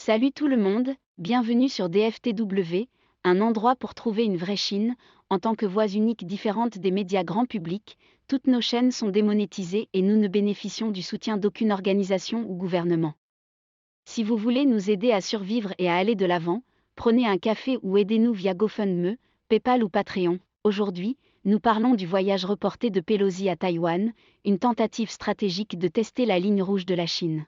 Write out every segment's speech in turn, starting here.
Salut tout le monde, bienvenue sur DFTW, un endroit pour trouver une vraie Chine. En tant que voix unique différente des médias grand public, toutes nos chaînes sont démonétisées et nous ne bénéficions du soutien d'aucune organisation ou gouvernement. Si vous voulez nous aider à survivre et à aller de l'avant, prenez un café ou aidez-nous via GoFundMe, PayPal ou Patreon. Aujourd'hui, nous parlons du voyage reporté de Pelosi à Taïwan, une tentative stratégique de tester la ligne rouge de la Chine.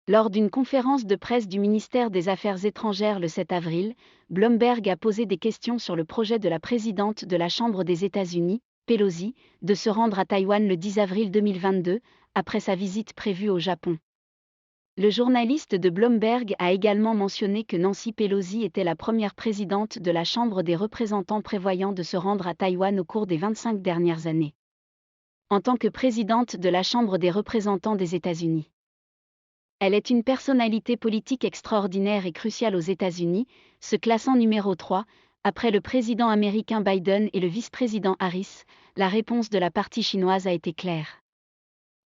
Lors d'une conférence de presse du ministère des Affaires étrangères le 7 avril, Bloomberg a posé des questions sur le projet de la présidente de la Chambre des États-Unis, Pelosi, de se rendre à Taïwan le 10 avril 2022, après sa visite prévue au Japon. Le journaliste de Bloomberg a également mentionné que Nancy Pelosi était la première présidente de la Chambre des représentants prévoyant de se rendre à Taïwan au cours des 25 dernières années. En tant que présidente de la Chambre des représentants des États-Unis, elle est une personnalité politique extraordinaire et cruciale aux États-Unis, se classant numéro 3, après le président américain Biden et le vice-président Harris. La réponse de la partie chinoise a été claire.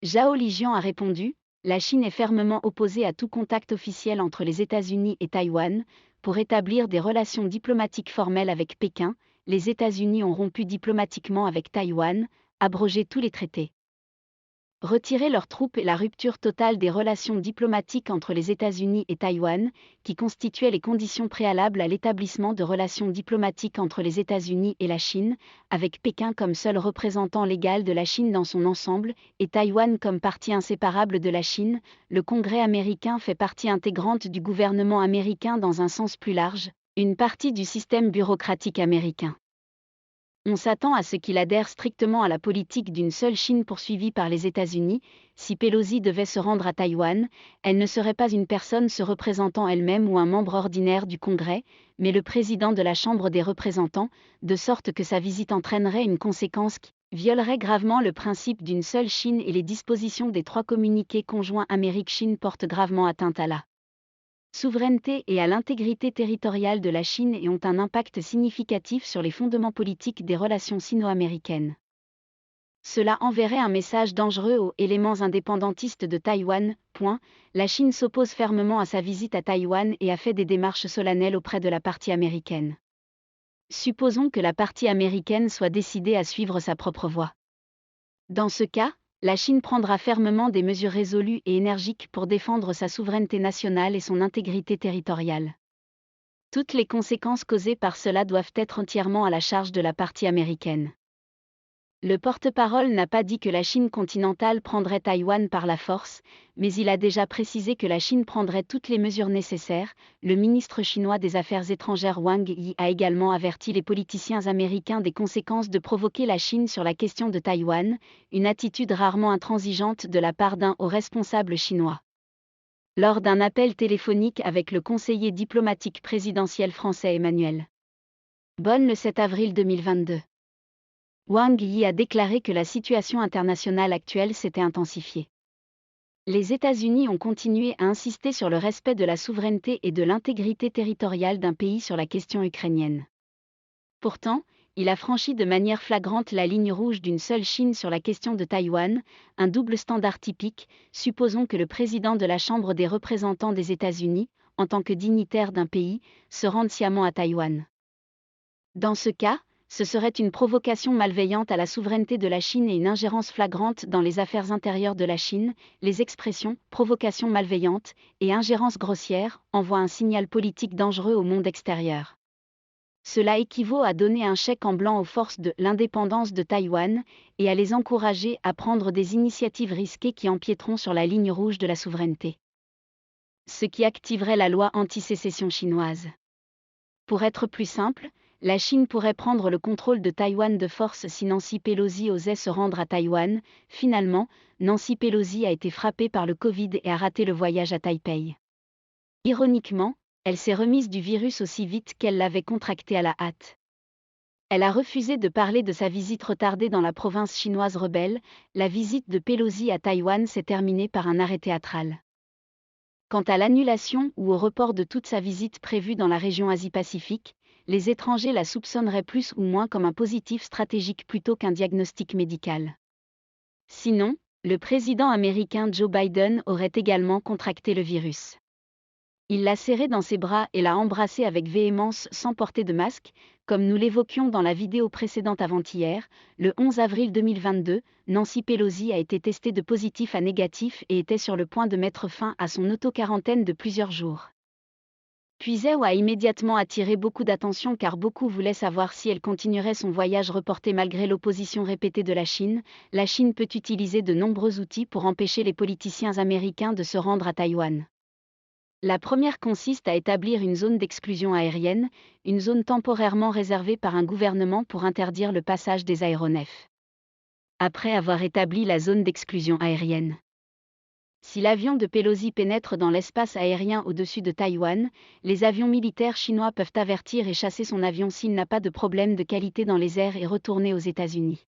Zhao Lijian a répondu : la Chine est fermement opposée à tout contact officiel entre les États-Unis et Taïwan. Pour établir des relations diplomatiques formelles avec Pékin, les États-Unis ont rompu diplomatiquement avec Taïwan, abrogé tous les traités, retirer leurs troupes et la rupture totale des relations diplomatiques entre les États-Unis et Taïwan, qui constituaient les conditions préalables à l'établissement de relations diplomatiques entre les États-Unis et la Chine, avec Pékin comme seul représentant légal de la Chine dans son ensemble, et Taïwan comme partie inséparable de la Chine. Le Congrès américain fait partie intégrante du gouvernement américain dans un sens plus large, une partie du système bureaucratique américain. On s'attend à ce qu'il adhère strictement à la politique d'une seule Chine poursuivie par les États-Unis. Si Pelosi devait se rendre à Taïwan, elle ne serait pas une personne se représentant elle-même ou un membre ordinaire du Congrès, mais le président de la Chambre des représentants, de sorte que sa visite entraînerait une conséquence qui violerait gravement le principe d'une seule Chine, et les dispositions des 3 communiqués conjoints Amérique-Chine portent gravement atteinte à la souveraineté et à l'intégrité territoriale de la Chine et ont un impact significatif sur les fondements politiques des relations sino-américaines. Cela enverrait un message dangereux aux éléments indépendantistes de Taïwan. La Chine s'oppose fermement à sa visite à Taïwan et a fait des démarches solennelles auprès de la partie américaine. Supposons que la partie américaine soit décidée à suivre sa propre voie. Dans ce cas, la Chine prendra fermement des mesures résolues et énergiques pour défendre sa souveraineté nationale et son intégrité territoriale. Toutes les conséquences causées par cela doivent être entièrement à la charge de la partie américaine. Le porte-parole n'a pas dit que la Chine continentale prendrait Taïwan par la force, mais il a déjà précisé que la Chine prendrait toutes les mesures nécessaires. Le ministre chinois des Affaires étrangères Wang Yi a également averti les politiciens américains des conséquences de provoquer la Chine sur la question de Taïwan, une attitude rarement intransigeante de la part d'un haut responsable chinois. Lors d'un appel téléphonique avec le conseiller diplomatique présidentiel français Emmanuel Bonne le 7 avril 2022. Wang Yi a déclaré que la situation internationale actuelle s'était intensifiée. Les États-Unis ont continué à insister sur le respect de la souveraineté et de l'intégrité territoriale d'un pays sur la question ukrainienne. Pourtant, il a franchi de manière flagrante la ligne rouge d'une seule Chine sur la question de Taïwan, un double standard typique. Supposons que le président de la Chambre des représentants des États-Unis, en tant que dignitaire d'un pays, se rende sciemment à Taïwan. Dans ce cas, ce serait une provocation malveillante à la souveraineté de la Chine et une ingérence flagrante dans les affaires intérieures de la Chine. Les expressions « provocation malveillante » et « ingérence grossière » envoient un signal politique dangereux au monde extérieur. Cela équivaut à donner un chèque en blanc aux forces de l'indépendance de Taïwan et à les encourager à prendre des initiatives risquées qui empiéteront sur la ligne rouge de la souveraineté. Ce qui activerait la loi anti-sécession chinoise. Pour être plus simple, la Chine pourrait prendre le contrôle de Taïwan de force si Nancy Pelosi osait se rendre à Taïwan. Finalement, Nancy Pelosi a été frappée par le Covid et a raté le voyage à Taipei. Ironiquement, elle s'est remise du virus aussi vite qu'elle l'avait contracté à la hâte. Elle a refusé de parler de sa visite retardée dans la province chinoise rebelle. La visite de Pelosi à Taïwan s'est terminée par un arrêt théâtral. Quant à l'annulation ou au report de toute sa visite prévue dans la région Asie-Pacifique, les étrangers la soupçonneraient plus ou moins comme un positif stratégique plutôt qu'un diagnostic médical. Sinon, le président américain Joe Biden aurait également contracté le virus. Il l'a serrée dans ses bras et l'a embrassée avec véhémence sans porter de masque, comme nous l'évoquions dans la vidéo précédente avant-hier. Le 11 avril 2022, Nancy Pelosi a été testée de positif à négatif et était sur le point de mettre fin à son auto-quarantaine de plusieurs jours. Puiseau a immédiatement attiré beaucoup d'attention car beaucoup voulaient savoir si elle continuerait son voyage reporté malgré l'opposition répétée de la Chine. La Chine peut utiliser de nombreux outils pour empêcher les politiciens américains de se rendre à Taïwan. La première consiste à établir une zone d'exclusion aérienne, une zone temporairement réservée par un gouvernement pour interdire le passage des aéronefs. Après avoir établi la zone d'exclusion aérienne, si l'avion de Pelosi pénètre dans l'espace aérien au-dessus de Taïwan, les avions militaires chinois peuvent avertir et chasser son avion s'il n'a pas de problème de qualité dans les airs et retourner aux États-Unis.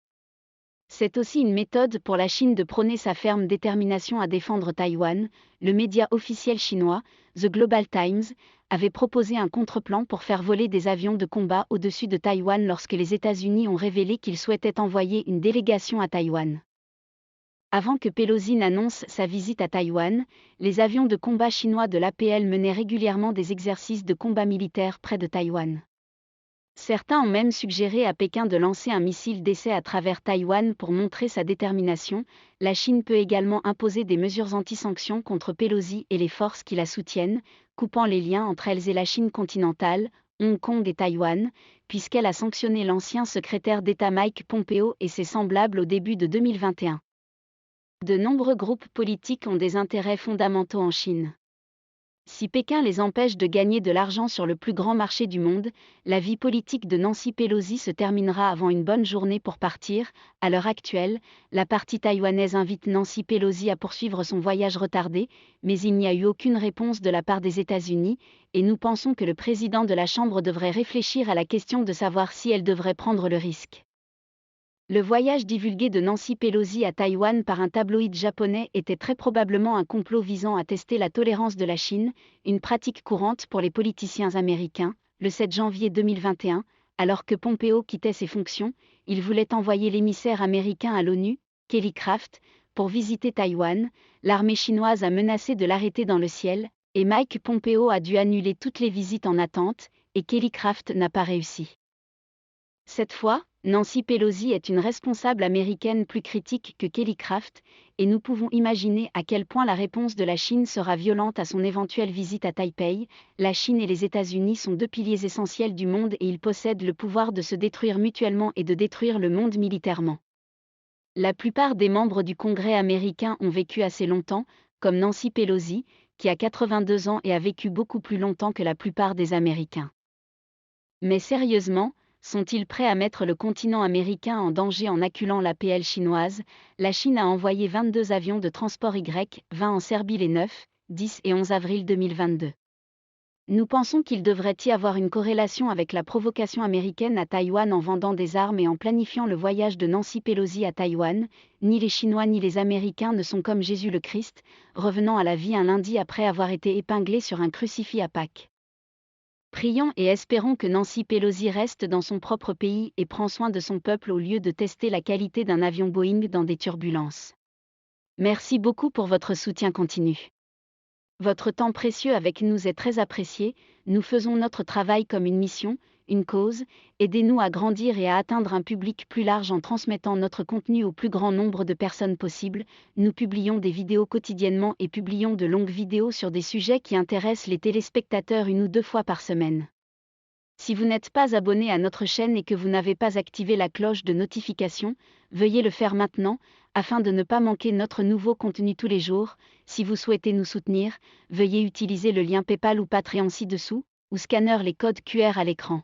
C'est aussi une méthode pour la Chine de prôner sa ferme détermination à défendre Taïwan. Le média officiel chinois, The Global Times, avait proposé un contre-plan pour faire voler des avions de combat au-dessus de Taïwan lorsque les États-Unis ont révélé qu'ils souhaitaient envoyer une délégation à Taïwan. Avant que Pelosi n'annonce sa visite à Taïwan, les avions de combat chinois de l'APL menaient régulièrement des exercices de combat militaire près de Taïwan. Certains ont même suggéré à Pékin de lancer un missile d'essai à travers Taïwan pour montrer sa détermination. La Chine peut également imposer des mesures anti-sanctions contre Pelosi et les forces qui la soutiennent, coupant les liens entre elles et la Chine continentale, Hong Kong et Taïwan, puisqu'elle a sanctionné l'ancien secrétaire d'État Mike Pompeo et ses semblables au début de 2021. De nombreux groupes politiques ont des intérêts fondamentaux en Chine. Si Pékin les empêche de gagner de l'argent sur le plus grand marché du monde, la vie politique de Nancy Pelosi se terminera avant une bonne journée pour partir. À l'heure actuelle, la partie taïwanaise invite Nancy Pelosi à poursuivre son voyage retardé, mais il n'y a eu aucune réponse de la part des États-Unis, et nous pensons que le président de la Chambre devrait réfléchir à la question de savoir si elle devrait prendre le risque. Le voyage divulgué de Nancy Pelosi à Taïwan par un tabloïd japonais était très probablement un complot visant à tester la tolérance de la Chine, une pratique courante pour les politiciens américains. Le 7 janvier 2021, alors que Pompeo quittait ses fonctions, il voulait envoyer l'émissaire américain à l'ONU, Kelly Craft, pour visiter Taïwan. L'armée chinoise a menacé de l'arrêter dans le ciel, et Mike Pompeo a dû annuler toutes les visites en attente, et Kelly Craft n'a pas réussi. Cette fois, Nancy Pelosi est une responsable américaine plus critique que Kelly Craft, et nous pouvons imaginer à quel point la réponse de la Chine sera violente à son éventuelle visite à Taipei. La Chine et les États-Unis sont deux piliers essentiels du monde et ils possèdent le pouvoir de se détruire mutuellement et de détruire le monde militairement. La plupart des membres du Congrès américain ont vécu assez longtemps, comme Nancy Pelosi, qui a 82 ans et a vécu beaucoup plus longtemps que la plupart des Américains. Mais sérieusement, sont-ils prêts à mettre le continent américain en danger en acculant l'APL chinoise? La Chine a envoyé 22 avions de transport Y-20 en Serbie les 9, 10 et 11 avril 2022. Nous pensons qu'il devrait y avoir une corrélation avec la provocation américaine à Taïwan en vendant des armes et en planifiant le voyage de Nancy Pelosi à Taïwan. Ni les Chinois ni les Américains ne sont comme Jésus le Christ, revenant à la vie un lundi après avoir été épinglé sur un crucifix à Pâques. Prions et espérons que Nancy Pelosi reste dans son propre pays et prend soin de son peuple au lieu de tester la qualité d'un avion Boeing dans des turbulences. Merci beaucoup pour votre soutien continu. Votre temps précieux avec nous est très apprécié, nous faisons notre travail comme une mission, une cause, aidez-nous à grandir et à atteindre un public plus large en transmettant notre contenu au plus grand nombre de personnes possible. Nous publions des vidéos quotidiennement et publions de longues vidéos sur des sujets qui intéressent les téléspectateurs 1 ou 2 fois par semaine. Si vous n'êtes pas abonné à notre chaîne et que vous n'avez pas activé la cloche de notification, veuillez le faire maintenant, afin de ne pas manquer notre nouveau contenu tous les jours. Si vous souhaitez nous soutenir, veuillez utiliser le lien PayPal ou Patreon ci-dessous, ou scanner les codes QR à l'écran.